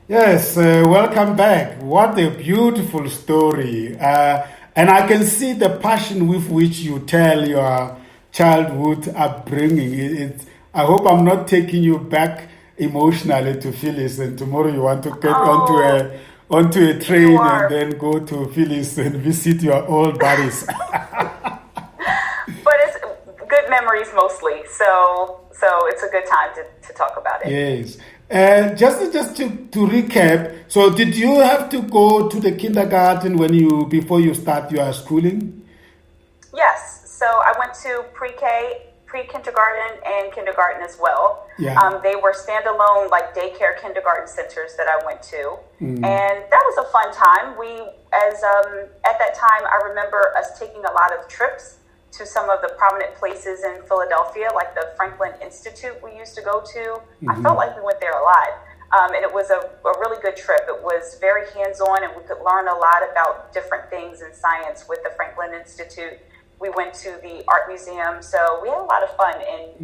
Yes, welcome back. What a beautiful story. And I can see the passion with which you tell your childhood upbringing. I hope I'm not taking you back emotionally to Phyllis, and tomorrow you want to get Oh, onto a you train and are. then go to Phyllis and visit your old buddies. But it's good memories mostly. So it's a good time to talk about it. Yes. Just to recap, so did you have to go to the kindergarten before you start your schooling? Yes. So I went to pre-K, pre-kindergarten, and kindergarten as well. Yeah. They were standalone, like daycare kindergarten centers that I went to, Mm. and that was a fun time. At that time, I remember us taking a lot of trips to some of the prominent places in Philadelphia, like the Franklin Institute we used to go to. I felt like we went there a lot. And it was a really good trip. It was very hands-on, and we could learn a lot about different things in science with the Franklin Institute. We went to the art museum, so we had a lot of fun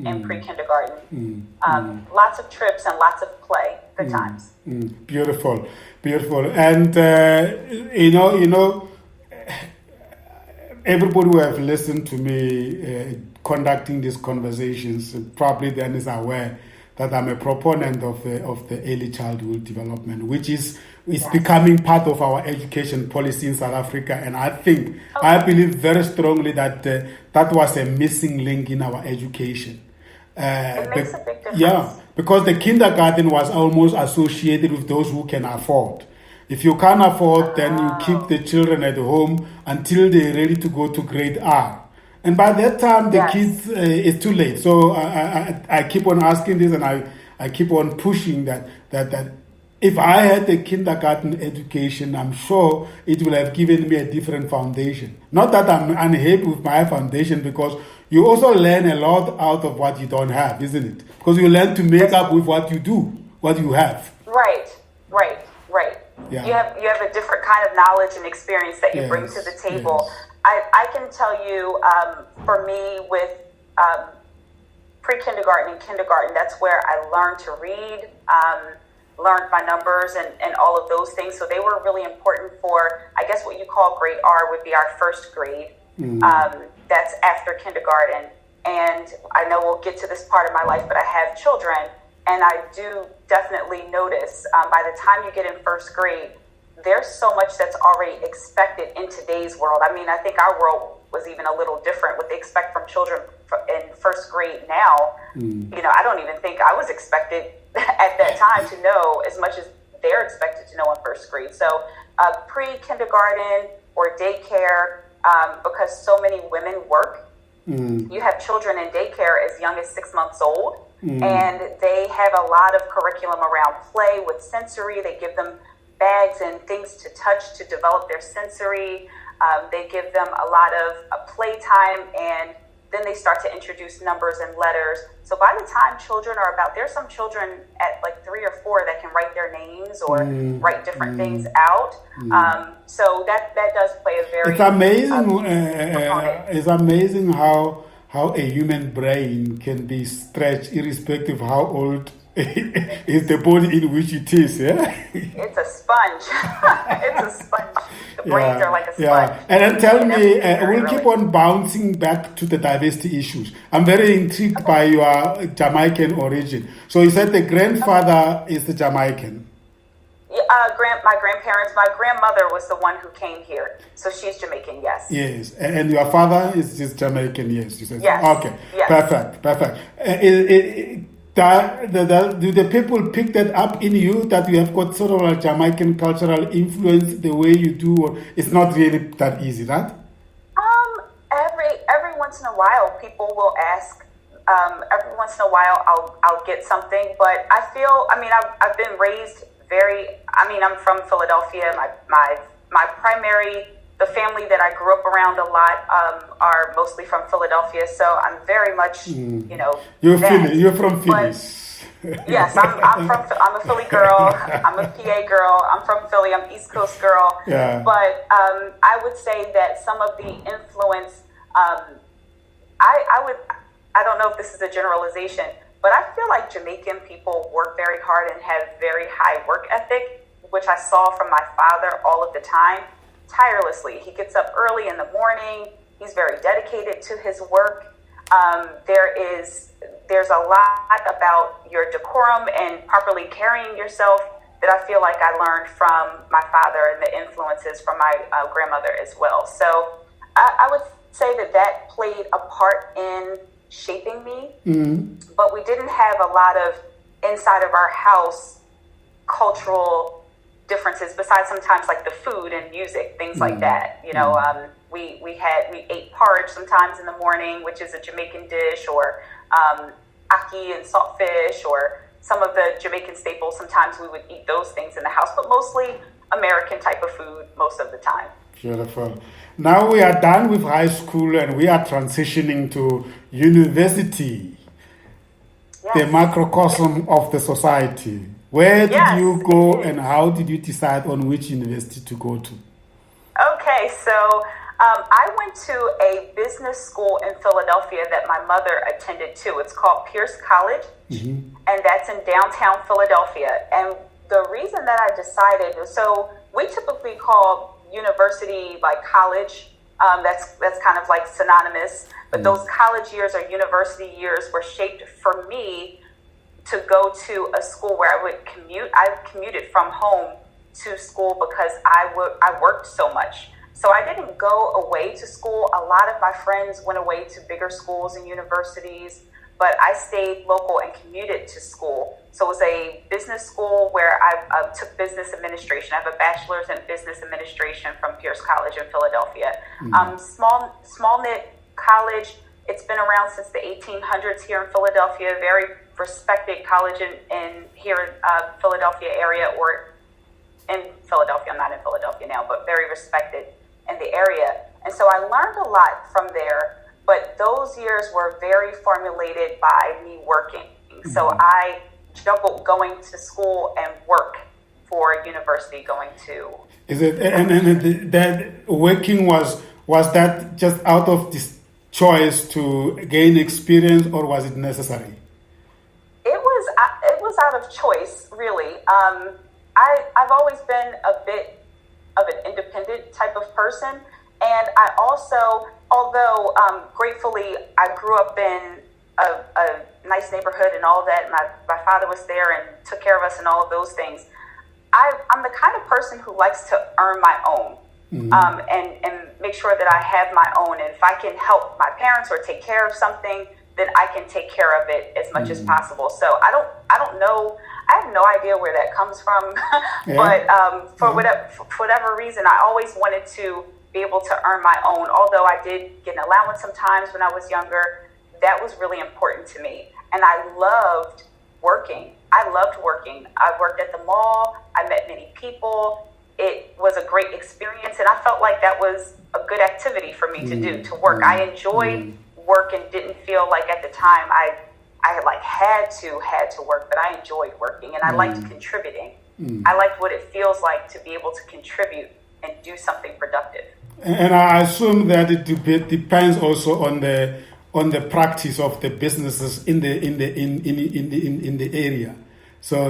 in pre-kindergarten. Lots of trips and lots of play. Good times. Beautiful, beautiful. And everybody who have listened to me conducting these conversations probably then is aware that I'm a proponent of the early childhood development, which is becoming part of our education policy in South Africa. And I believe very strongly that that was a missing link in our education. It makes a big difference. Yeah, because the kindergarten was almost associated with those who can afford. If you can't afford, then you keep the children at home until they're ready to go to grade R. And by that time, the Yes. kids, it's too late. So I keep on asking this, and I keep on pushing that if I had a kindergarten education, I'm sure it will have given me a different foundation. Not that I'm unhappy with my foundation, because you also learn a lot out of what you don't have, isn't it? Because you learn to make up with what you do, what you have. Right, right, right. Yeah. You have a different kind of knowledge and experience that you bring to the table. Yes. I can tell you, for me, with pre-kindergarten and kindergarten, that's where I learned to read, learned my numbers and all of those things. So they were really important for, I guess what you call grade R would be our first grade. That's after kindergarten. And I know we'll get to this part of my life, but I have children. And I do definitely notice by the time you get in first grade, there's so much that's already expected in today's world. I mean, I think our world was even a little different. What they expect from children in first grade now, I don't even think I was expected at that time to know as much as they're expected to know in first grade. So pre-kindergarten or daycare, because so many women work, you have children in daycare as young as 6 months old. And they have a lot of curriculum around play with sensory. They give them bags and things to touch to develop their sensory. They give them a lot of playtime, and then they start to introduce numbers and letters. So by the time children are there's some children at like 3 or 4 that can write their names or write different things out. So that does play a very It's amazing. component. It's amazing how a human brain can be stretched irrespective of how old is the body in which it is. Yeah. It's a sponge. It's a sponge. The brains are like a sponge. Yeah. And then tell And me, everything's very we'll keep early. on bouncing back to the diversity issues. I'm very intrigued by your Jamaican origin. So you said the grandfather is the Jamaican. Yeah, my grandparents, my grandmother was the one who came here. So she's Jamaican, yes. Yes. And your father is just Jamaican, yes. You said. Yes. Okay. Yes. Perfect. Do the people pick that up in you, that you have got sort of a Jamaican cultural influence the way you do? Or it's not really that easy, right? Every once in a while, people will ask. Every once in a while, I'll get something, but I've been raised I'm from Philadelphia. My primary, the family that I grew up around a lot, are mostly from Philadelphia. So I'm very much, You're from But Phillies. yes, I'm a Philly girl. I'm a PA girl. I'm from Philly. I'm East Coast girl. Yeah. But I would say that some of the influence, I don't know if this is a generalization, But I feel like Jamaican people work very hard and have very high work ethic, which I saw from my father all of the time, tirelessly. He gets up early in the morning. He's very dedicated to his work. There's a lot about your decorum and properly carrying yourself that I feel like I learned from my father and the influences from my grandmother as well. So I would say that played a part in shaping me, but we didn't have a lot of inside of our house cultural differences besides sometimes like the food and music, things like that. You know, we ate porridge sometimes in the morning, which is a Jamaican dish, or ackee and saltfish, or some of the Jamaican staples. Sometimes we would eat those things in the house, but mostly American type of food most of the time. Beautiful. Now we are done with high school and we are transitioning to university, the microcosm of the society. Where did you go and how did you decide on which university to go to? Okay, so I went to a business school in Philadelphia that my mother attended too. It's called Pierce College, and that's in downtown Philadelphia. And the reason that I decided, so we typically call university like college. That's kind of like synonymous, but those college years or university years were shaped for me to go to a school where I would commute. I commuted from home to school because I worked so much. So I didn't go away to school. A lot of my friends went away to bigger schools and universities, but I stayed local and commuted to school. So it was a business school where I took business administration. I have a bachelor's in business administration from Pierce College in Philadelphia. Small knit college. It's been around since the 1800s here in Philadelphia. Very respected college in here in Philadelphia area, or in Philadelphia. I'm not in Philadelphia now, but very respected in the area. And so I learned a lot from there, but those years were very formulated by me working. So I juggled going to school and work for university going to. Is it, and that working was that just out of this choice to gain experience, or was it necessary? It was out of choice, really. I've always been a bit of an independent type of person, and I also, although gratefully I grew up in a nice neighborhood and all of that, my father was there and took care of us and all of those things. I'm the kind of person who likes to earn my own. And make sure that I have my own. And if I can help my parents or take care of something, then I can take care of it as much as possible. So I don't know. I have no idea where that comes from. But for whatever reason, I always wanted to be able to earn my own. Although I did get an allowance sometimes when I was younger, that was really important to me. And I loved working. I worked at the mall. I met many people. It was a great experience, and I felt like that was a good activity for me to do, to work. I enjoyed work and didn't feel like at the time I had to work, but I enjoyed working, and I liked contributing. I liked what it feels like to be able to contribute and do something productive. And I assume that it depends also on the practice of the businesses in the area. So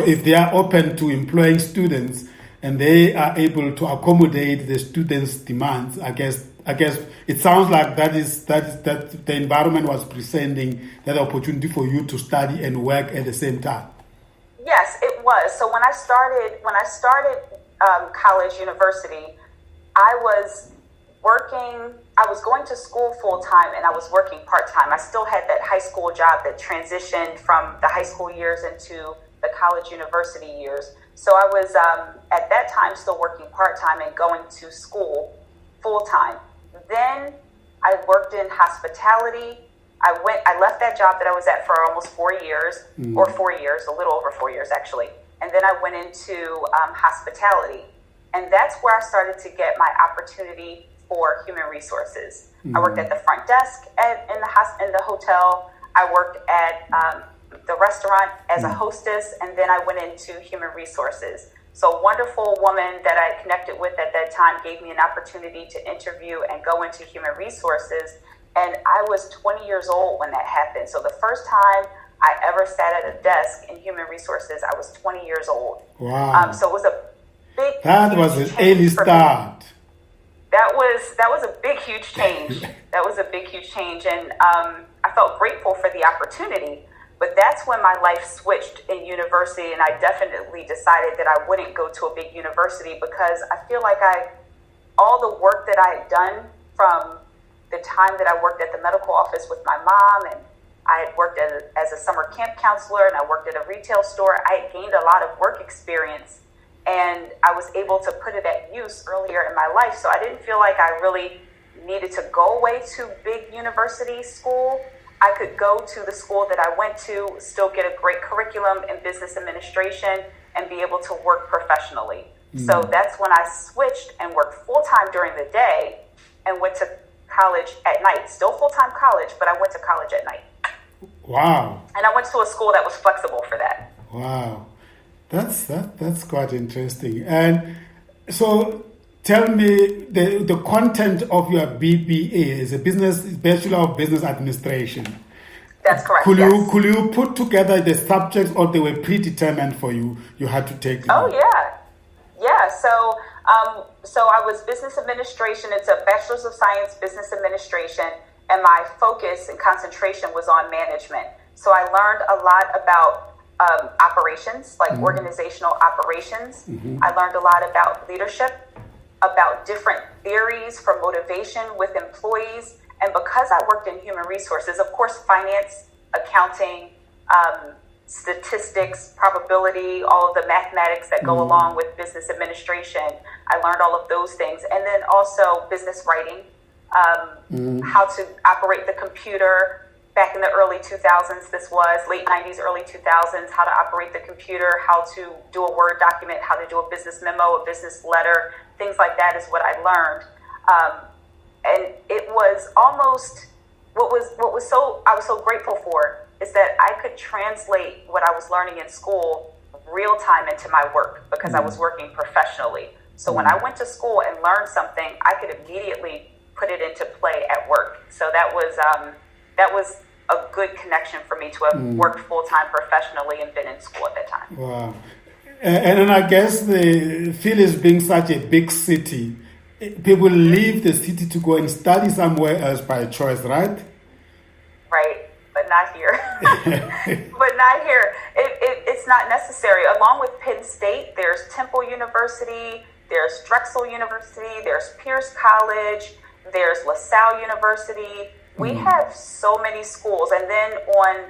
if they are open to employing students and they are able to accommodate the students' demands, I guess it sounds like that the environment was presenting that opportunity for you to study and work at the same time. Yes, it was. So when I started college, university, I was going to school full time and I was working part time. I still had that high school job that transitioned from the high school years into the college university years. So I was at that time still working part time and going to school full time. Then I worked in hospitality. I left that job that I was at for almost 4 years, or 4 years, a little over 4 years actually. And then I went into hospitality. And that's where I started to get my opportunity for human resources. I worked at the front desk in the hotel. I worked at the restaurant as a hostess, and then I went into human resources. So a wonderful woman that I connected with at that time gave me an opportunity to interview and go into human resources. And I was 20 years old when that happened. So the first time I ever sat at a desk in human resources, I was 20 years old. Wow. So it was a big, that was an early start. That was a big, huge change. That was a big, huge change. And I felt grateful for the opportunity. But that's when my life switched in university, and I definitely decided that I wouldn't go to a big university because I feel like all the work that I had done from the time that I worked at the medical office with my mom, and I had worked as a summer camp counselor, and I worked at a retail store, I had gained a lot of work experience, and I was able to put it at use earlier in my life. So I didn't feel like I really needed to go away to big university school. I could go to the school that I went to, still get a great curriculum in business administration, and be able to work professionally. So that's when I switched and worked full-time during the day and went to college at night. Still full-time college, but I went to college at night. Wow. And I went to a school that was flexible for that. Wow. That's quite interesting. And so tell me the content of your BBA is a Bachelor of Business Administration. That's correct. Could you put together the subjects, or they were predetermined for you? You had to take them. Oh yeah. So I was business administration. It's a Bachelor's of Science Business Administration, and my focus and concentration was on management. So I learned a lot about operations, like organizational operations. I learned a lot about leadership, about different theories for motivation with employees. And because I worked in human resources, of course, finance, accounting, statistics, probability, all of the mathematics that go along with business administration. I learned all of those things. And then also business writing, how to operate the computer. Back in the early 2000s, this was late 90s, early 2000s, how to operate the computer, how to do a Word document, how to do a business memo, a business letter, things like that is what I learned. And it was almost, I was so grateful for is that I could translate what I was learning in school real time into my work because I was working professionally. So when I went to school and learned something, I could immediately put it into play at work. So that was a good connection for me to have worked full-time professionally and been in school at that time. Wow. And then I guess the Philly being such a big city, people leave the city to go and study somewhere else by choice, right? Right, but not here. But not here. It's not necessary. Along with Penn State, there's Temple University, there's Drexel University, there's Pierce College, there's LaSalle University. We have so many schools. And then on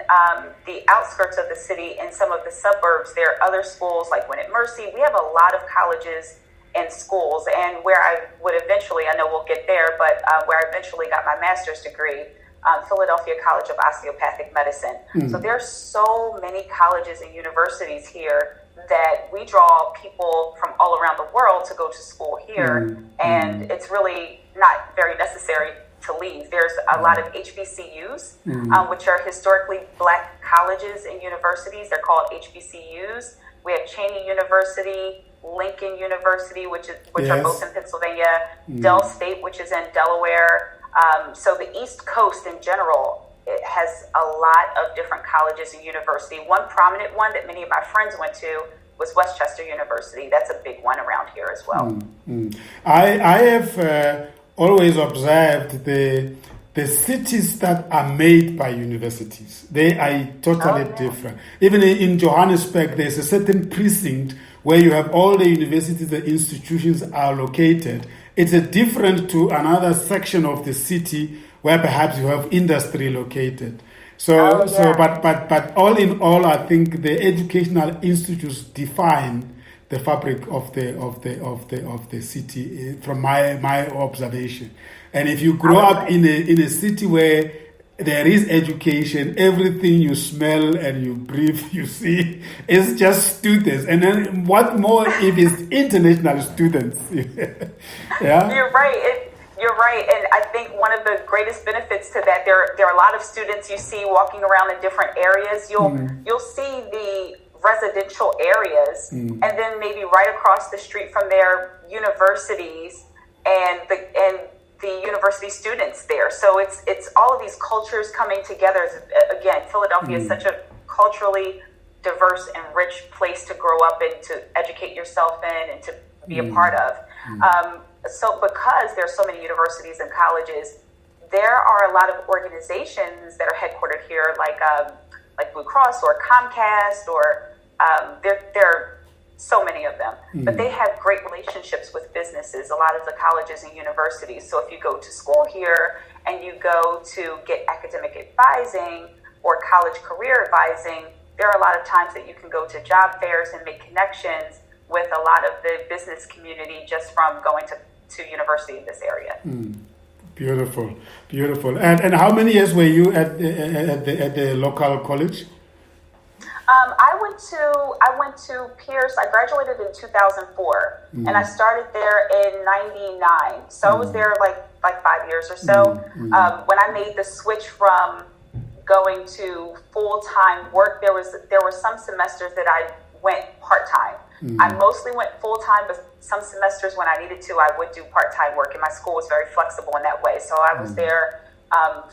the outskirts of the city, in some of the suburbs, there are other schools like Winnet Mercy. We have a lot of colleges and schools. And where I would eventually, I know we'll get there, but where I eventually got my master's degree, Philadelphia College of Osteopathic Medicine. So there are so many colleges and universities here that we draw people from all around the world to go to school here. And it's really not very necessary to leave. There's a lot of HBCUs, which are historically Black colleges and universities. They're called HBCUs. We have Cheney University, Lincoln University, which are both in Pennsylvania, Dell State, which is in Delaware. So the East Coast in general, it has a lot of different colleges and universities. One prominent one that many of my friends went to was Westchester University. That's a big one around here as well. I have always observed the cities that are made by universities. They are totally different. Even in Johannesburg, there's a certain precinct where you have all the universities, the institutions are located. It's different to another section of the city where perhaps you have industry located. But all in all, I think the educational institutes define the fabric of the city from my observation. And if you grow up in a city where there is education, everything you smell and you breathe, you see, is just students. And then what more if it's international students? Yeah, you're right. You're right, and I think one of the greatest benefits to that, there are a lot of students you see walking around in different areas. You'll see the residential areas, and then maybe right across the street from there, universities and the university students there. So it's all of these cultures coming together. Again, Philadelphia is such a culturally diverse and rich place to grow up and to educate yourself in and to be a part of. So because there's so many universities and colleges, there are a lot of organizations that are headquartered here, like Blue Cross or Comcast, or there are so many of them. But they have great relationships with businesses, a lot of the colleges and universities. So if you go to school here and you go to get academic advising or college career advising, there are a lot of times that you can go to job fairs and make connections with a lot of the business community just from going to university in this area. Beautiful, beautiful. And how many years were you at the local college? I went to Pierce. I graduated in 2004, and I started there in '99. So I was there like 5 years or so. When I made the switch from going to full-time work, there were some semesters that I went part-time. I mostly went full-time, but some semesters when I needed to, I would do part-time work, and my school was very flexible in that way. So I was there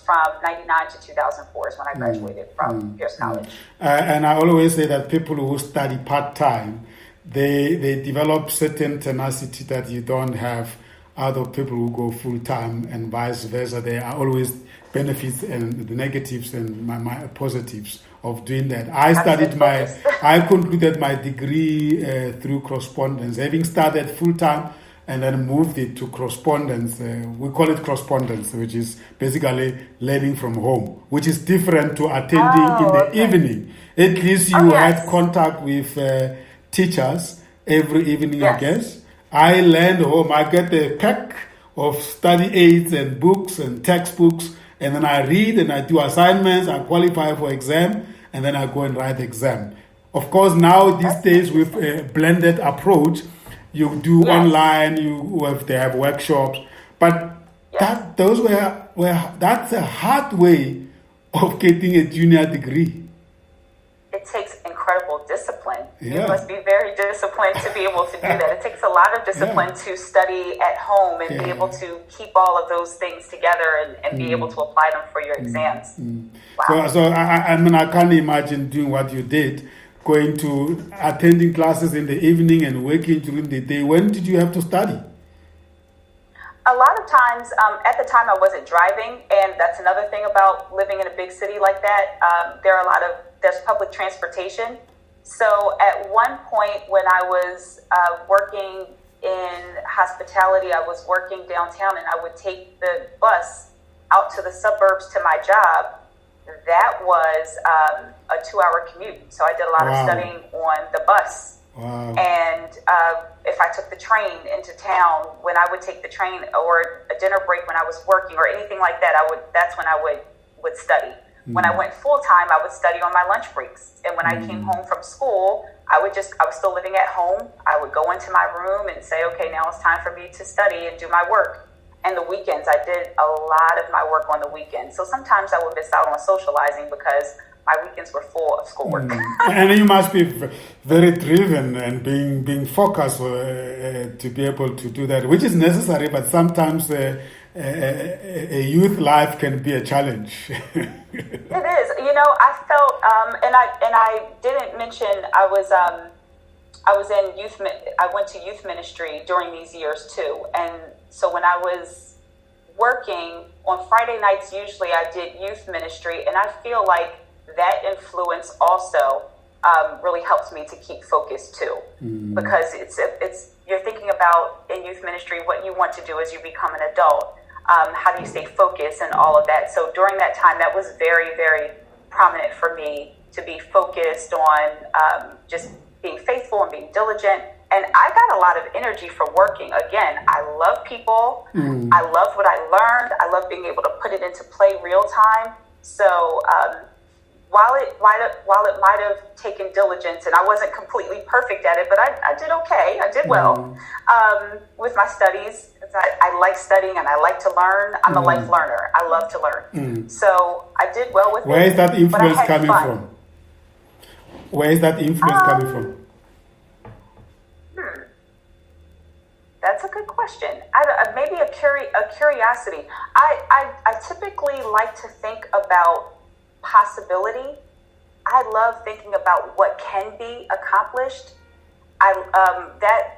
from 99 to 2004 is when I graduated from Pierce College. And I always say that people who study part-time, they develop certain tenacity that you don't have other people who go full-time, and vice versa. There are always benefits and the negatives and my positives of doing that. I concluded my degree through correspondence, having started full-time and then moved it to correspondence. We call it correspondence, which is basically learning from home, which is different to attending in the evening. At least you had contact with teachers every evening, I guess. I learned home. I get a pack of study aids and books and textbooks, and then I read and I do assignments, I qualify for exam, and then I go and write exam. Of course, now these days with a blended approach, you do online, they have workshops, but that's a hard way of getting a junior degree. It takes incredible discipline. You must be very disciplined to be able to do that. It takes a lot of discipline to study at home and be able to keep all of those things together and be able to apply them for your exams. Wow. So I mean, I can't imagine doing what you did, going to attending classes in the evening and working during the day. When did you have to study? A lot of times, at the time I wasn't driving, and that's another thing about living in a big city like that. There's public transportation. So at one point when I was working in hospitality, I was working downtown, and I would take the bus out to the suburbs to my job. That was a 2-hour commute. So I did a lot of studying on the bus. Wow. And if I took the train into town, when I would take the train or a dinner break when I was working or anything like that, that's when I would study. When I went full-time, I would study on my lunch breaks. And when I came home from school, I was still living at home. I would go into my room and say, okay, now it's time for me to study and do my work. And the weekends, I did a lot of my work on the weekends. So sometimes I would miss out on socializing because my weekends were full of schoolwork. And you must be very driven and being focused to be able to do that, which is necessary, but sometimes a youth life can be a challenge. It is. I felt, and I didn't mention I was in youth. I went to youth ministry during these years too, and so when I was working on Friday nights, usually I did youth ministry, and I feel like that influence also really helps me to keep focused too, because it's you're thinking about in youth ministry what you want to do as you become an adult. How do you stay focused and all of that? So during that time, that was very, very prominent for me to be focused on just being faithful and being diligent. And I got a lot of energy from working. Again, I love people. I love what I learned. I love being able to put it into play real time. So while it might have taken diligence, and I wasn't completely perfect at it, but I did okay. I did well with my studies. I like studying and I like to learn. I'm a life learner. I love to learn. So I did well with it. Where is that influence coming from? Where is that influence coming from? That's a good question. Maybe a curiosity. I typically like to think about possibility I love thinking about what can be accomplished.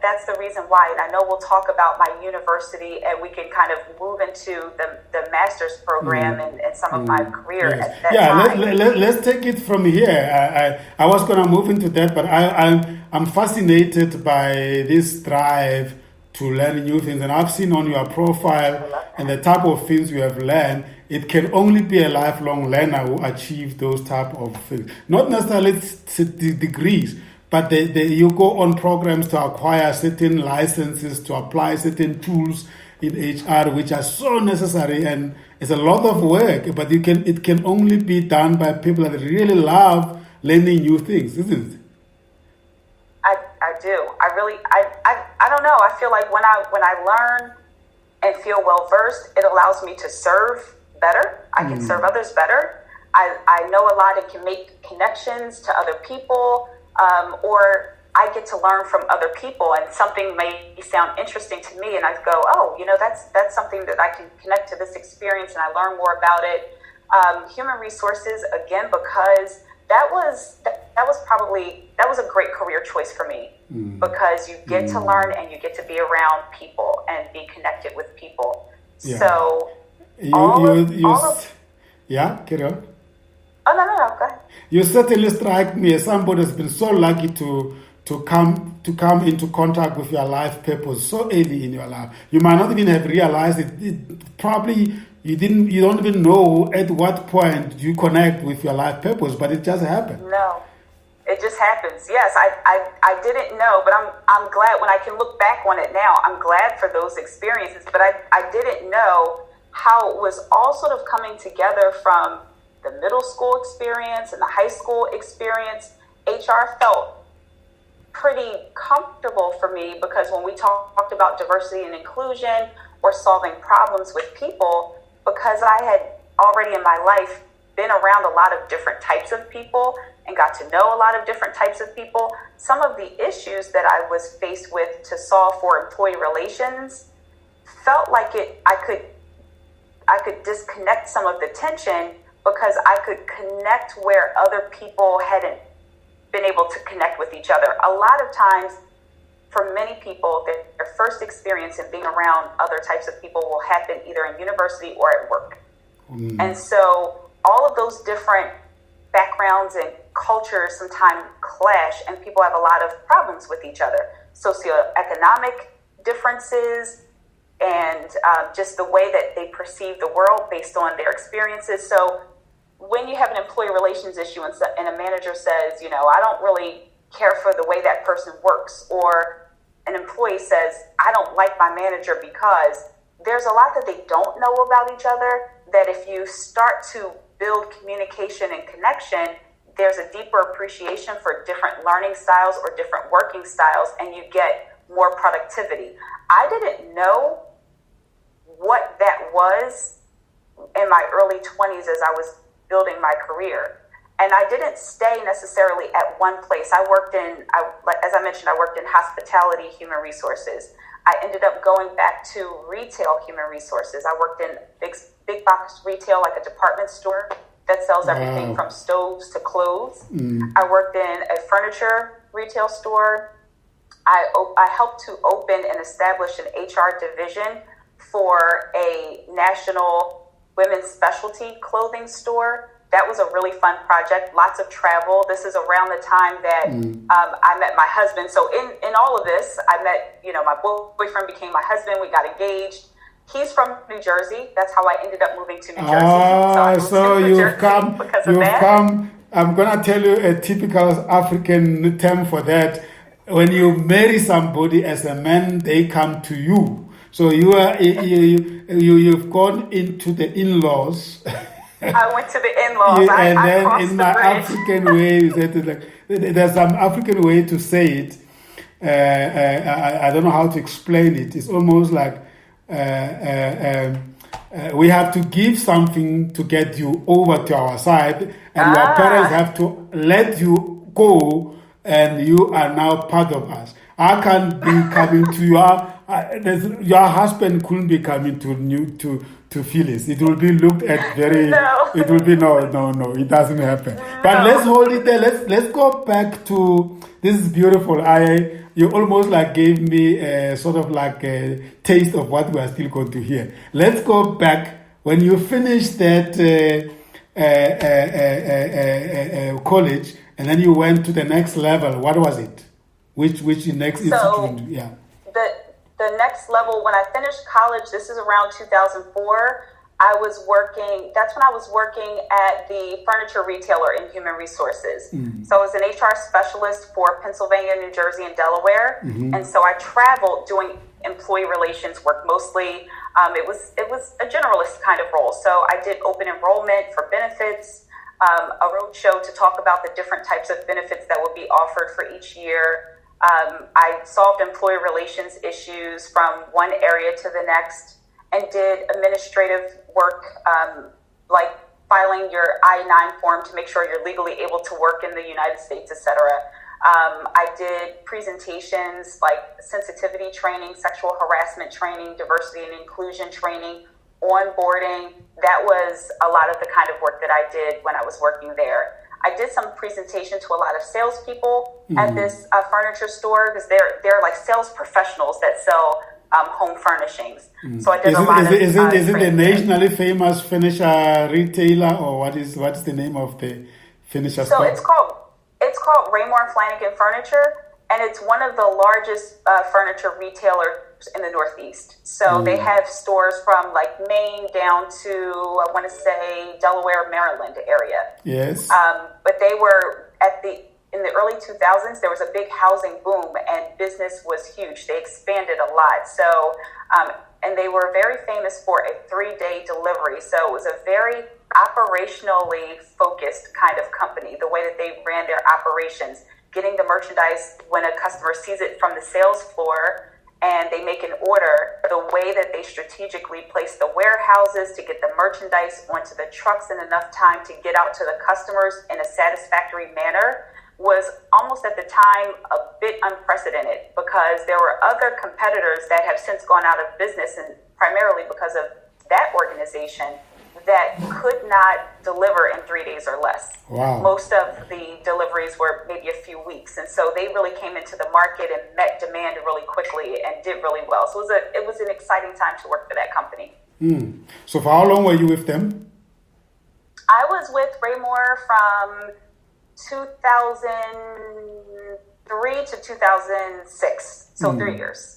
That's the reason why, and I know we'll talk about my university, and we can kind of move into the master's program and some of my career at that time. Let's take it from here. I was going to move into that, but I'm fascinated by this drive to learn new things, and I've seen on your profile and the type of things you have learned. It can only be a lifelong learner who achieves those type of things, not necessarily degrees. But you go on programs to acquire certain licenses, to apply certain tools in HR, which are so necessary, and it's a lot of work. But it can only be done by people that really love learning new things, isn't it? I do. I don't know. I feel like when I learn and feel well versed, it allows me to serve better. I can serve others better. I know a lot and can make connections to other people. Or I get to learn from other people, and something may sound interesting to me, and I go, oh, that's something that I can connect to this experience, and I learn more about it. Human resources, again, because that was a great career choice for me, because you get to learn and you get to be around people and be connected with people. Yeah. So carry on. Oh, no, go ahead. You certainly strike me as somebody who's been so lucky to come into contact with your life purpose so early in your life. You might not even have realized it. Probably you don't even know at what point you connect with your life purpose, but it just happened. No, it just happens. Yes, I didn't know, but I'm glad when I can look back on it now. I'm glad for those experiences, but I didn't know how it was all sort of coming together from the middle school experience and the high school experience. HR felt pretty comfortable for me, because when we talked about diversity and inclusion or solving problems with people, because I had already in my life been around a lot of different types of people and got to know a lot of different types of people, some of the issues that I was faced with to solve for employee relations felt like I could disconnect some of the tension, because I could connect where other people hadn't been able to connect with each other. A lot of times, for many people, their first experience in being around other types of people will happen either in university or at work. And so all of those different backgrounds and cultures sometimes clash, and people have a lot of problems with each other. Socioeconomic differences, and just the way that they perceive the world based on their experiences. So when you have an employee relations issue and a manager says, I don't really care for the way that person works, or an employee says, I don't like my manager, because there's a lot that they don't know about each other, that if you start to build communication and connection, there's a deeper appreciation for different learning styles or different working styles, and you get more productivity. I didn't know what that was in my early 20s as I was building my career. And I didn't stay necessarily at one place. As I mentioned, I worked in hospitality human resources. I ended up going back to retail human resources. I worked in big box retail, like a department store that sells everything from stoves to clothes. I worked in a furniture retail store. I helped to open and establish an HR division for a national women's specialty clothing store. That was a really fun project, lots of travel. This is around the time that I met my husband. So in all of this, I met, my boyfriend became my husband. We got engaged. He's from New Jersey. That's how I ended up moving to New Jersey. So you've come. I'm going to tell you a typical African term for that. When you marry somebody as a man, they come to you. So you've gone into the in-laws. I went to the in-laws. And then in my African way, there's some African way to say it. I don't know how to explain it. It's almost like we have to give something to get you over to our side, and your parents have to let you go and you are now part of us. I can't be coming to your husband couldn't be coming to Phyllis. It will be looked at very. No. It will be no. It doesn't happen. But let's hold it there. Let's go back to this is beautiful. You almost like gave me a sort of like a taste of what we are still going to hear. Let's go back when you finished that college, and then you went to the next level. What was it? Which next institute? Yeah. The next level, when I finished college, this is around 2004, that's when I was working at the furniture retailer in human resources. Mm-hmm. So I was an HR specialist for Pennsylvania, New Jersey, and Delaware. Mm-hmm. And so I traveled doing employee relations work mostly. It was a generalist kind of role. So I did open enrollment for benefits, a roadshow to talk about the different types of benefits that would be offered for each year. I solved employee relations issues from one area to the next and did administrative work, like filing your I-9 form to make sure you're legally able to work in the United States, etc. I did presentations like sensitivity training, sexual harassment training, diversity and inclusion training, onboarding. That was a lot of the kind of work that I did when I was working there. I did some presentation to a lot of salespeople at this furniture store because they're like sales professionals that sell home furnishings. So I did a lot of. Is it a nationally famous furniture retailer, or what is the name of the furniture store? So it's called Raymore and Flanagan Furniture, and it's one of the largest furniture retailers in the Northeast. So they have stores from like Maine down to I want to say Delaware, Maryland area. Yes. But they were in the early 2000s, there was a big housing boom and business was huge. They expanded a lot. So, and they were very famous for a 3-day delivery. So it was a very operationally focused kind of company, the way that they ran their operations, getting the merchandise when a customer sees it from the sales floor and they make an order, the way that they strategically place the warehouses to get the merchandise onto the trucks in enough time to get out to the customers in a satisfactory manner was almost at the time a bit unprecedented because there were other competitors that have since gone out of business, and primarily because of that organization, that could not deliver in 3 days or less. Wow. Most of the deliveries were maybe a few weeks. And so they really came into the market and met demand really quickly and did really well. So it was an exciting time to work for that company. So for how long were you with them? I was with Raymore from 2003 to 2006. So 3 years.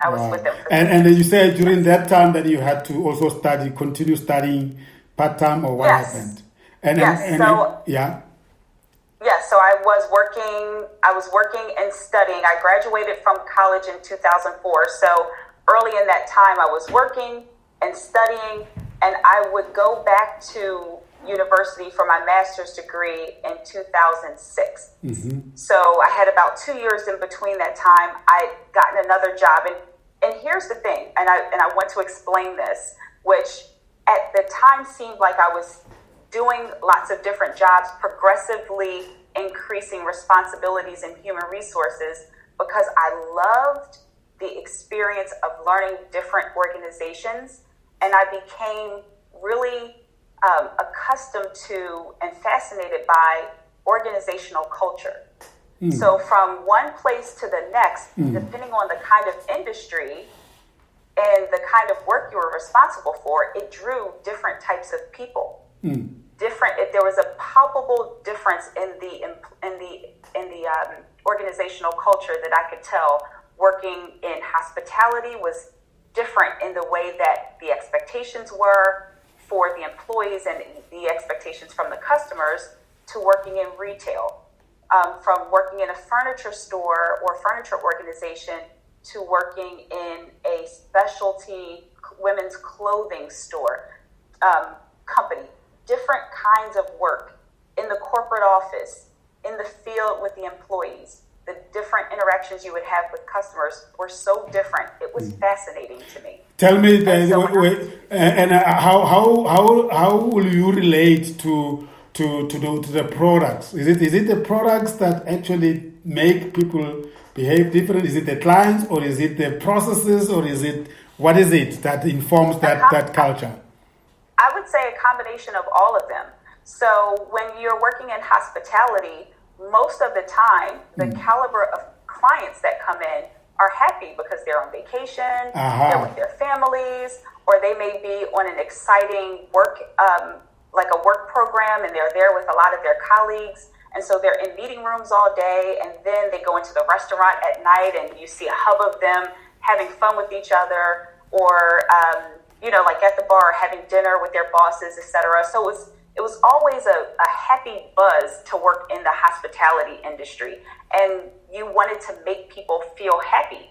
I was with them for and you said during that time that you had to also continue studying part-time, or what happened? So I was working and studying. I graduated from college in 2004. So early in that time I was working and studying, and I would go back to university for my master's degree in 2006. So I had about 2 years in between that time. I'd gotten another job, and here's the thing, and I want to explain this, which at the time seemed like I was doing lots of different jobs, progressively increasing responsibilities in human resources, because I loved the experience of learning different organizations, and I became really accustomed to and fascinated by organizational culture. So from one place to the next, depending on the kind of industry and the kind of work you were responsible for, it drew different types of people. There was a palpable difference in the organizational culture that I could tell. Working in hospitality was different in the way that the expectations were for the employees and the expectations from the customers, to working in retail, from working in a furniture store or furniture organization to working in a specialty women's clothing store company. Different kinds of work in the corporate office, in the field with the employees. The different interactions you would have with customers were so different. It was fascinating to me. Tell me, how will you relate to to the products? Is it the products that actually make people behave different? Is it the clients, or is it the processes, or what is it that informs that culture? I would say a combination of all of them. So when you're working in hospitality, most of the time, the caliber of clients that come in are happy because they're on vacation, they're with their families, or they may be on an exciting work, like a work program, and they're there with a lot of their colleagues. And so they're in meeting rooms all day, and then they go into the restaurant at night, and you see a hub of them having fun with each other, or, like at the bar, having dinner with their bosses, etc. So it was always a happy buzz to work in the hospitality industry. And you wanted to make people feel happy,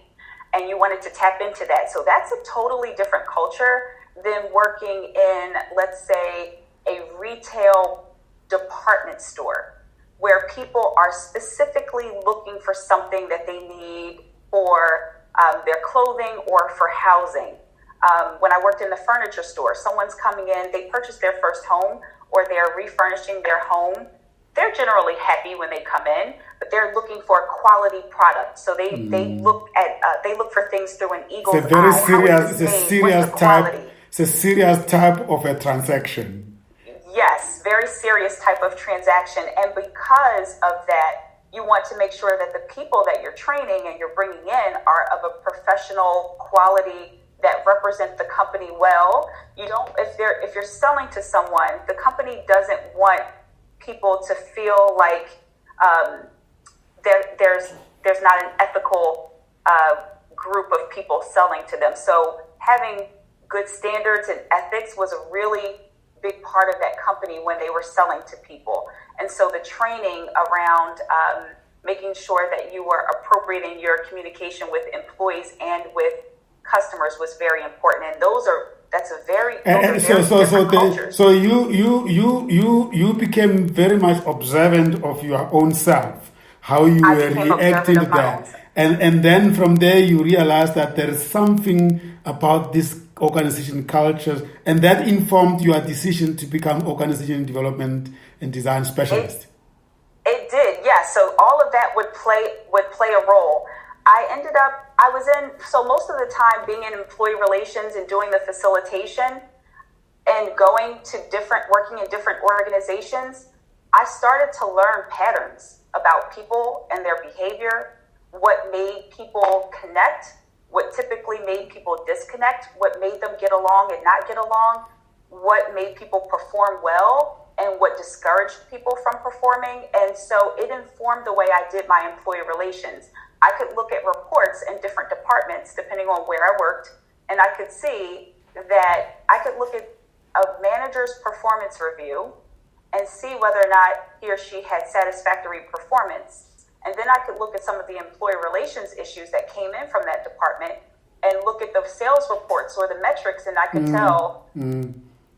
and you wanted to tap into that. So that's a totally different culture than working in, let's say, a retail department store, where people are specifically looking for something that they need for their clothing or for housing. When I worked in the furniture store, someone's coming in, they purchased their first home, or they're refurnishing their home. They're generally happy when they come in, but they're looking for a quality product. So they look for things through an eagle's eye. It's a serious type of a transaction. Yes, very serious type of transaction. And because of that, you want to make sure that the people that you're training and you're bringing in are of a professional quality that represent the company well. You don't, if you're selling to someone, the company doesn't want people to feel like there's not an ethical group of people selling to them. So having good standards and ethics was a really big part of that company when they were selling to people. And so the training around making sure that you were appropriate in your communication with employees and with customers was very important. And that's a very different cultures. So you became very much observant of your own self, how you were reacting to that. And then from there you realized that there is something about this organization cultures, and that informed your decision to become organization development and design specialist. It did, yes. So all of that would play a role. So most of the time being in employee relations and doing the facilitation and working in different organizations, I started to learn patterns about people and their behavior, what made people connect, what typically made people disconnect, what made them get along and not get along, what made people perform well, and what discouraged people from performing. And so it informed the way I did my employee relations. I could look at reports in different departments, depending on where I worked, and I could see that I could look at a manager's performance review and see whether or not he or she had satisfactory performance. And then I could look at some of the employee relations issues that came in from that department and look at the sales reports or the metrics, and I could tell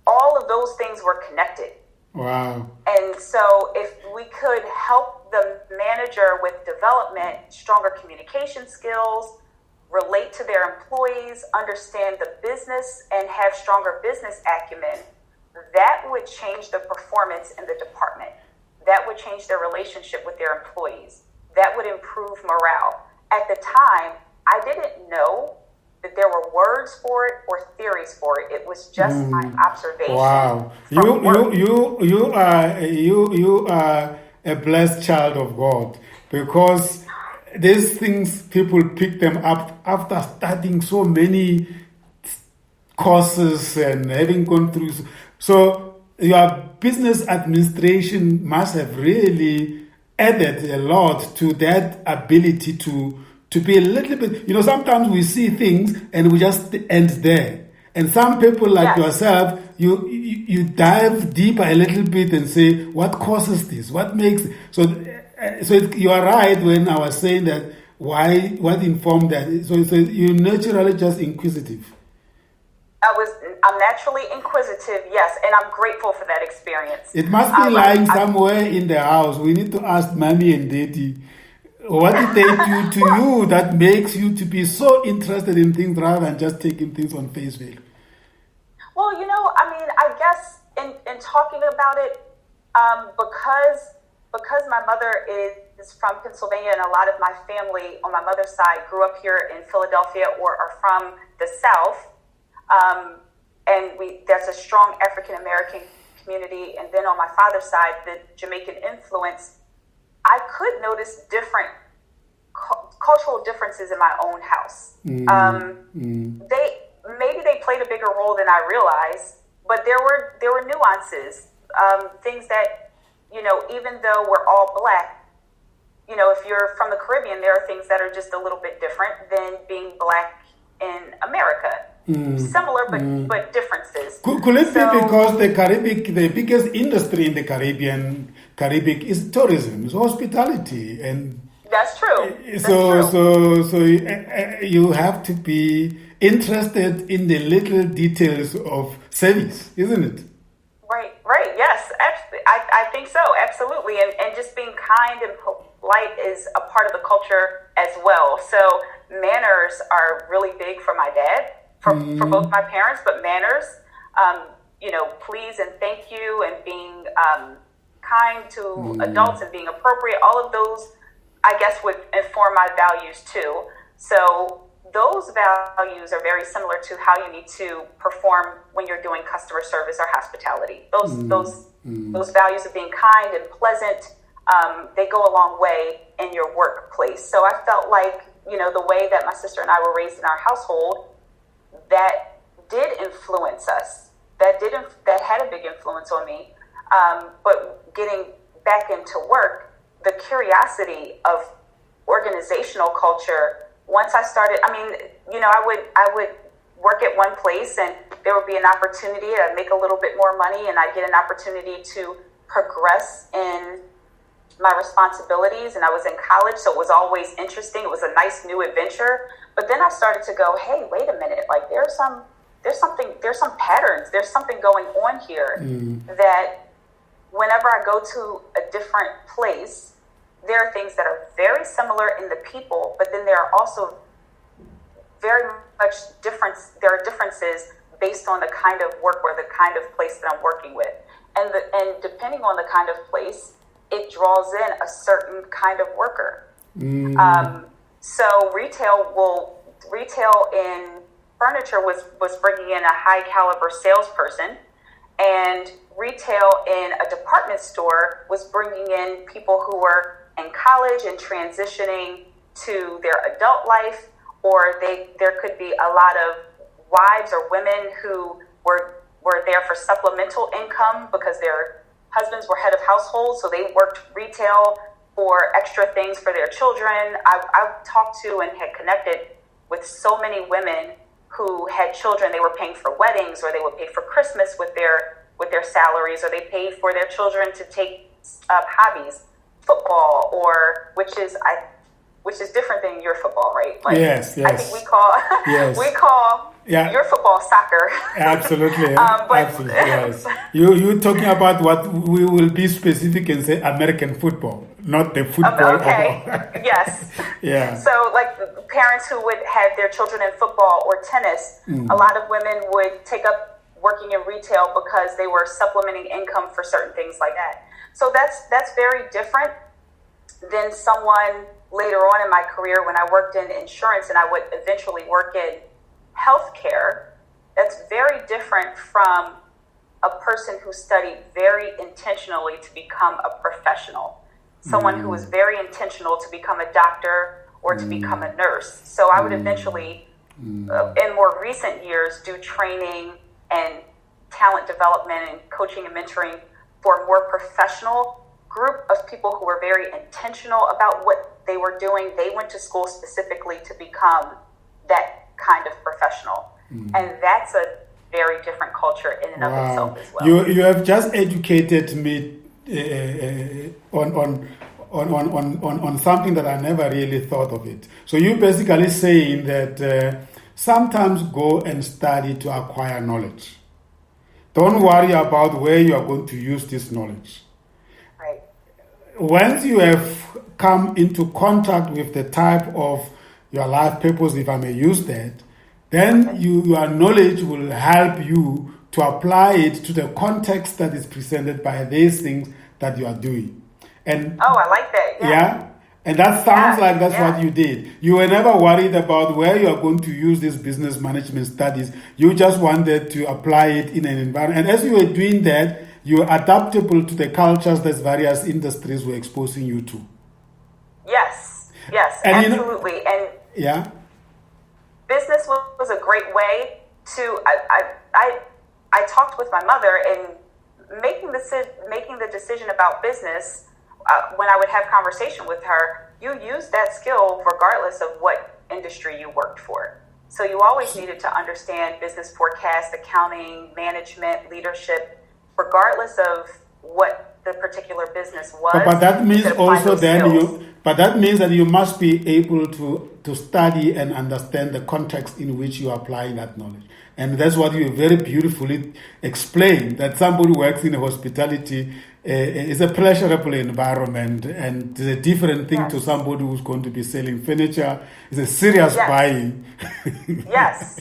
all of those things were connected. Wow. And so if we could help the manager with development, stronger communication skills, relate to their employees, understand the business, and have stronger business acumen, that would change the performance in the department. That would change their relationship with their employees. That would improve morale. At the time, I didn't know that there were words for it or theories for it. It was just my observation. Wow, you are a blessed child of God, because these things people pick them up after studying so many courses and having gone through. So your business administration must have really added a lot to that ability to be a little bit, sometimes we see things and we just end there. And some people like yourself, you dive deeper a little bit and say, what causes this? What makes it? So you are right when I was saying that what informed that. So you're naturally just inquisitive. I'm naturally inquisitive, yes, and I'm grateful for that experience. It must be lying somewhere in the house. We need to ask Mommy and Daddy, what did they do to you that makes you to be so interested in things rather than just taking things on face value? Well, I guess in talking about it, Because my mother is from Pennsylvania, and a lot of my family on my mother's side grew up here in Philadelphia or are from the South, and there's a strong African American community. And then on my father's side, the Jamaican influence, I could notice different cultural differences in my own house. They played a bigger role than I realized, but there were nuances, things that, even though we're all Black, if you're from the Caribbean, there are things that are just a little bit different than being Black in America. Similar, but differences. Could it be because the biggest industry in the Caribbean is tourism, is hospitality, and that's true. So you have to be interested in the little details of service, isn't it? Right. Yes, I think so. Absolutely, and just being kind and polite is a part of the culture as well. So manners are really big for my dad, for both my parents, but manners, please and thank you, and being kind to adults and being appropriate, all of those, I guess, would inform my values too. So those values are very similar to how you need to perform when you're doing customer service or hospitality. Those values of being kind and pleasant, they go a long way in your workplace. So I felt like, the way that my sister and I were raised in our household, that did influence us. That had a big influence on me. But getting back into work, the curiosity of organizational culture, once I started, I would work at one place and there would be an opportunity, I'd make a little bit more money and I'd get an opportunity to progress in my responsibilities, and I was in college, so it was always interesting. It was a nice new adventure. But then I started to go, hey, wait a minute, like there's some patterns, there's something going on here that whenever I go to a different place, there are things that are very similar in the people, but then there are also very much there are differences based on the kind of work or the kind of place that I'm working with. And depending on the kind of place, it draws in a certain kind of worker. So retail in furniture was bringing in a high caliber salesperson, and retail in a department store was bringing in people who were in college and transitioning to their adult life, or there could be a lot of wives or women who were there for supplemental income because their husbands were head of households, so they worked retail for extra things for their children. I've talked to and had connected with so many women who had children. They were paying for weddings, or they would pay for Christmas with their salaries, or they paid for their children to take up hobbies, football, or which is different than your football, right? Like, yes. I think we call your football soccer. Absolutely. Absolutely. Yes. You're talking about what we will be specific and say American football, not the football. Okay. Yes. Yeah. So like parents who would have their children in football or tennis, a lot of women would take up working in retail because they were supplementing income for certain things like that. So that's very different than someone later on in my career when I worked in insurance and I would eventually work in healthcare. That's very different from a person who studied very intentionally to become a professional, someone who was very intentional to become a doctor or to become a nurse. So I would eventually, in more recent years, do training and talent development and coaching and mentoring for a more professional group of people who were very intentional about what they were doing. They went to school specifically to become that kind of professional. And that's a very different culture in and of itself as well. You have just educated me on something that I never really thought of it. So you're basically saying that sometimes go and study to acquire knowledge. Don't worry about where you are going to use this knowledge. Right. Once you have come into contact with the type of your life purpose, if I may use that, then your knowledge will help you to apply it to the context that is presented by these things that you are doing. And oh, I like that. yeah. And that sounds like that's what you did. You were never worried about where you are going to use these business management studies. You just wanted to apply it in an environment. And as you were doing that, you were adaptable to the cultures that various industries were exposing you to. Yes, and absolutely. And yeah, business was a great way to. I talked with my mother in making the decision about business. When I would have conversation with her, you use that skill regardless of what industry you worked for. So you always needed to understand business forecast, accounting, management, leadership, regardless of what the particular business was. But that means also that means that you must be able to study and understand the context in which you are applying that knowledge. And that's what you very beautifully explained, that somebody who works in hospitality is a pleasurable environment, and it's a different thing to somebody who's going to be selling furniture. It's a serious buying. Yes.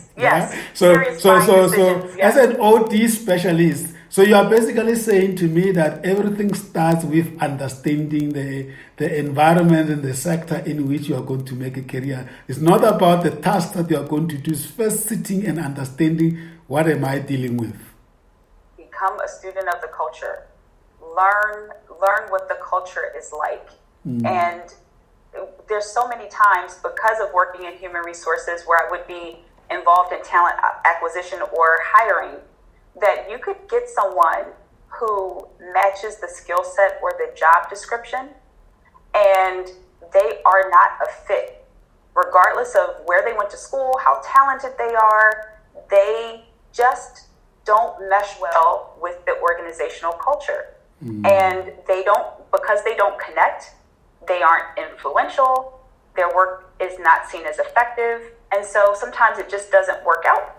So as an OD specialist, so you are basically saying to me that everything starts with understanding the environment and the sector in which you are going to make a career. It's not about the task that you are going to do. It's first sitting and understanding, what am I dealing with? Become a student of the culture. Learn what the culture is like. And there's so many times, because of working in human resources where I would be involved in talent acquisition or hiring, that you could get someone who matches the skill set or the job description, and they are not a fit. Regardless of where they went to school, how talented they are, they just don't mesh well with the organizational culture. And because they don't connect, they aren't influential, their work is not seen as effective, and so sometimes it just doesn't work out.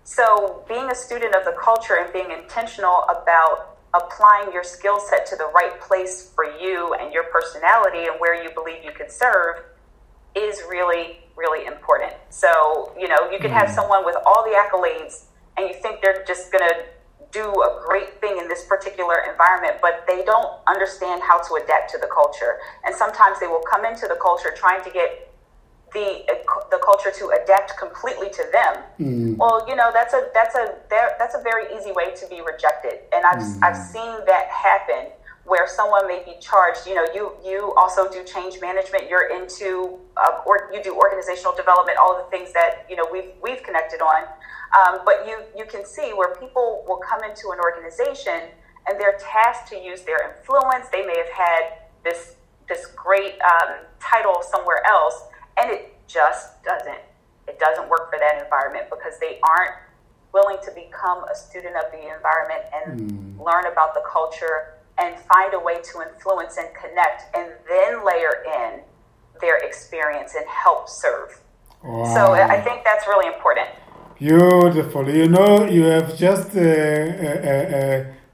So being a student of the culture and being intentional about applying your skill set to the right place for you and your personality and where you believe you could serve is really, really important. So, you could have someone with all the accolades and you think they're just going to do a great thing in this particular environment, but they don't understand how to adapt to the culture. And sometimes they will come into the culture trying to get the culture to adapt completely to them. Well, that's a very easy way to be rejected. And I've seen that happen where someone may be charged, you also do change management, you're into, or you do organizational development, all of the things that, we've connected on. But you can see where people will come into an organization and they're tasked to use their influence. They may have had this great title somewhere else, and it just doesn't work for that environment because they aren't willing to become a student of the environment and learn about the culture and find a way to influence and connect, and then layer in their experience and help serve. Wow. So I think that's really important. Beautiful. You have just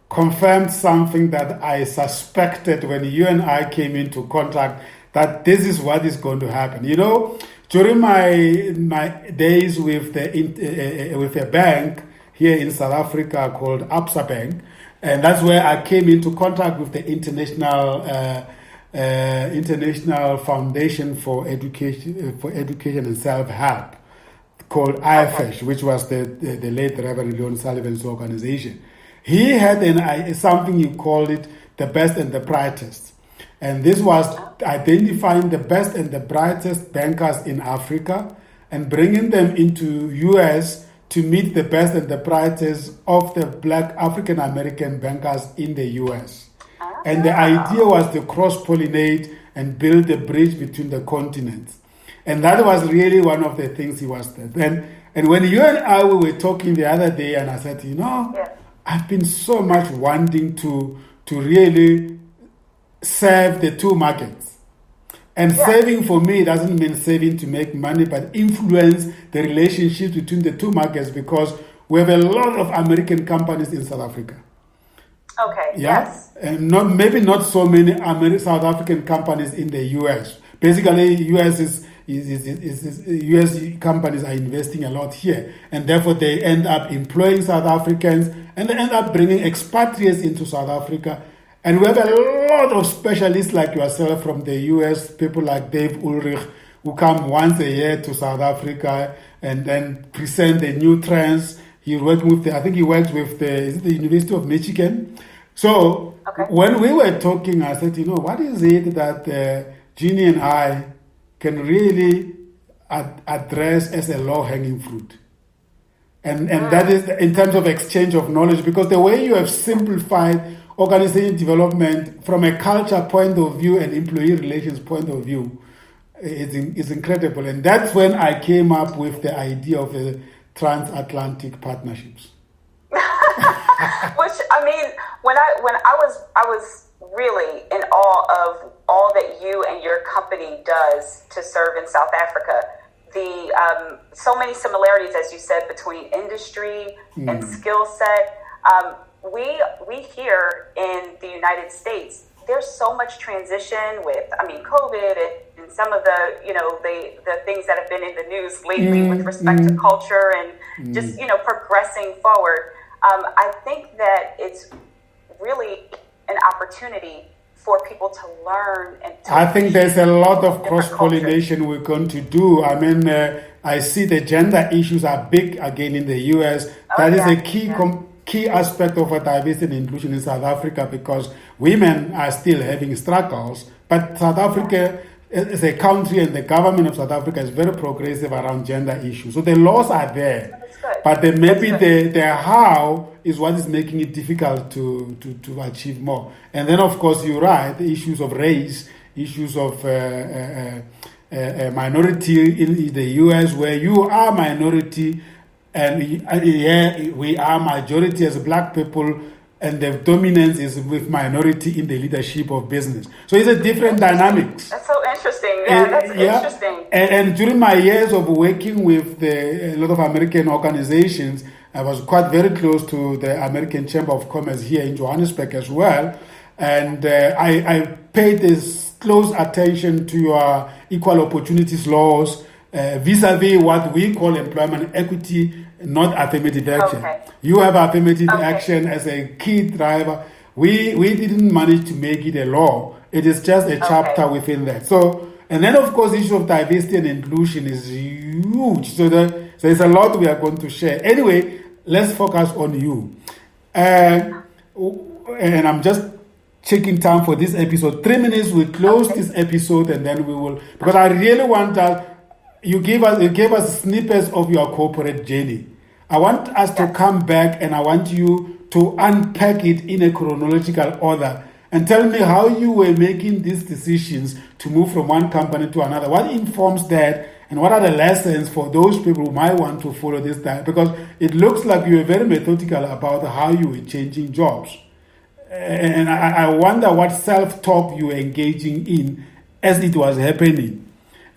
confirmed something that I suspected when you and I came into contact, that this is what is going to happen. During my days with a bank here in South Africa called Absa Bank, and that's where I came into contact with the International Foundation for Education and Self-Help, called IFESH, which was the late Reverend Leon Sullivan's organization. He had something he called it the best and the brightest. And this was identifying the best and the brightest bankers in Africa and bringing them into US to meet the best and the brightest of the Black African American bankers in the US. And the idea was to cross-pollinate and build a bridge between the continents. And that was really one of the things he was there. And when you and I were talking the other day, and I said, I've been so much wanting to really serve the two markets. And saving for me doesn't mean saving to make money, but influence the relationship between the two markets, because we have a lot of American companies in South Africa. Okay. Yeah? Yes. And maybe not so many South African companies in the US. Basically, US companies are investing a lot here, and therefore they end up employing South Africans, and they end up bringing expatriates into South Africa, And we have a lot of specialists like yourself from the US, people like Dave Ulrich, who come once a year to South Africa and then present the new trends. He works with I think he works with the University of Michigan. So when we were talking, I said, what is it that Genae and I can really address as a low-hanging fruit? And that is in terms of exchange of knowledge, because the way you have simplified organization development from a culture point of view and employee relations point of view is incredible. And that's when I came up with the idea of the transatlantic partnerships. Which, I mean, when I was really in awe of all that you and your company does to serve in South Africa. The so many similarities, as you said, between industry and skill set. We here in the United States, there's so much transition with, COVID and some of the, the things that have been in the news lately with respect to culture and just, progressing forward. I think that it's really an opportunity for people to learn. And I think there's a lot of cross-pollination we're going to do. I see the gender issues are big again in the US. That is a key aspect of diversity and inclusion in South Africa, because women are still having struggles. But South Africa as a country and the government of South Africa is very progressive around gender issues. So the laws are there. But maybe the how is what is making it difficult to achieve more. And then, of course, you're right, the issues of race, issues of minority in the US, where you are minority and here we are majority as black people, and the dominance is with minority in the leadership of business. So it's a different dynamics. That's so interesting. That's interesting. And during my years of working with a lot of American organizations, I was quite very close to the American Chamber of Commerce here in Johannesburg as well. And I paid this close attention to your equal opportunities laws vis-a-vis what we call employment equity, not affirmative action. You have affirmative action as a key driver. We didn't manage to make it a law. It is just a chapter within that. So, and then of course, the issue of diversity and inclusion is huge. So there's a lot we are going to share. Anyway, let's focus on you. And I'm just checking time for this episode. 3 minutes, we close this episode, and then we will, because I really want that you gave us snippets of your corporate journey. I want us to come back, and I want you to unpack it in a chronological order and tell me how you were making these decisions to move from one company to another. What informs that, and what are the lessons for those people who might want to follow this time? Because it looks like you were very methodical about how you were changing jobs. And I wonder what self-talk you were engaging in as it was happening.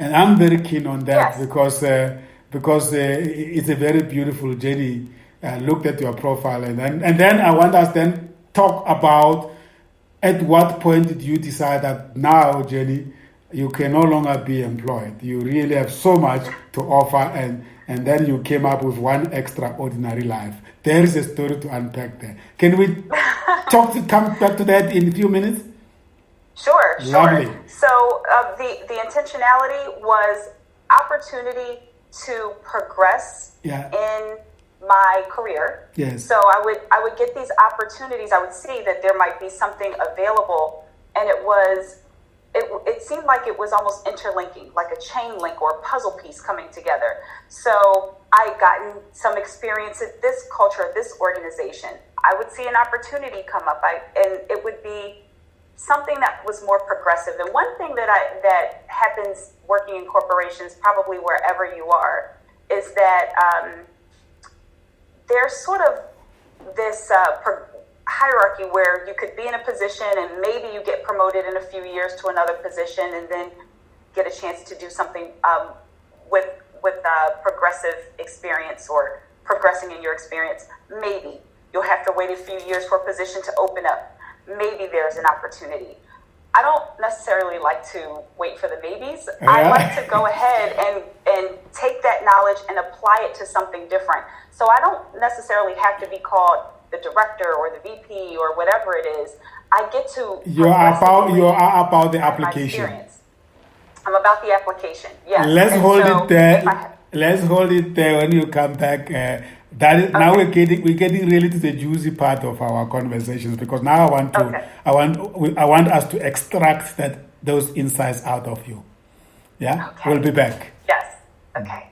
And I'm very keen on that because it's a very beautiful journey. I looked at your profile, and then I want us then talk about at what point did you decide that now, Genae, you can no longer be employed. You really have so much to offer, and then you came up with one extraordinary life. There is a story to unpack there. Can we come back to that in a few minutes? Sure. Lovely. So the intentionality was opportunity to progress in my career. Yes. So I would get these opportunities. I would see that there might be something available, and it seemed like it was almost interlinking, like a chain link or a puzzle piece coming together. So I had gotten some experience at this culture, this organization. I would see an opportunity come up, and it would be something that was more progressive. And one thing that happens working in corporations, probably wherever you are, is that there's sort of this hierarchy where you could be in a position and maybe you get promoted in a few years to another position and then get a chance to do something with progressive experience or progressing in your experience. Maybe you'll have to wait a few years for a position to open up. Maybe there's an opportunity. I don't necessarily like to wait for the maybes. I like to go ahead and take that knowledge and apply it to something different. So I don't necessarily have to be called the director or the VP or whatever it is. I get to You are about the application. I'm about the application. Yes. Let's And hold so it there. Let's hold it there when you come back. Now we're getting really to the juicy part of our conversations, because now I want us to extract those insights out of you. Yeah, okay. We'll be back. Yes. Okay.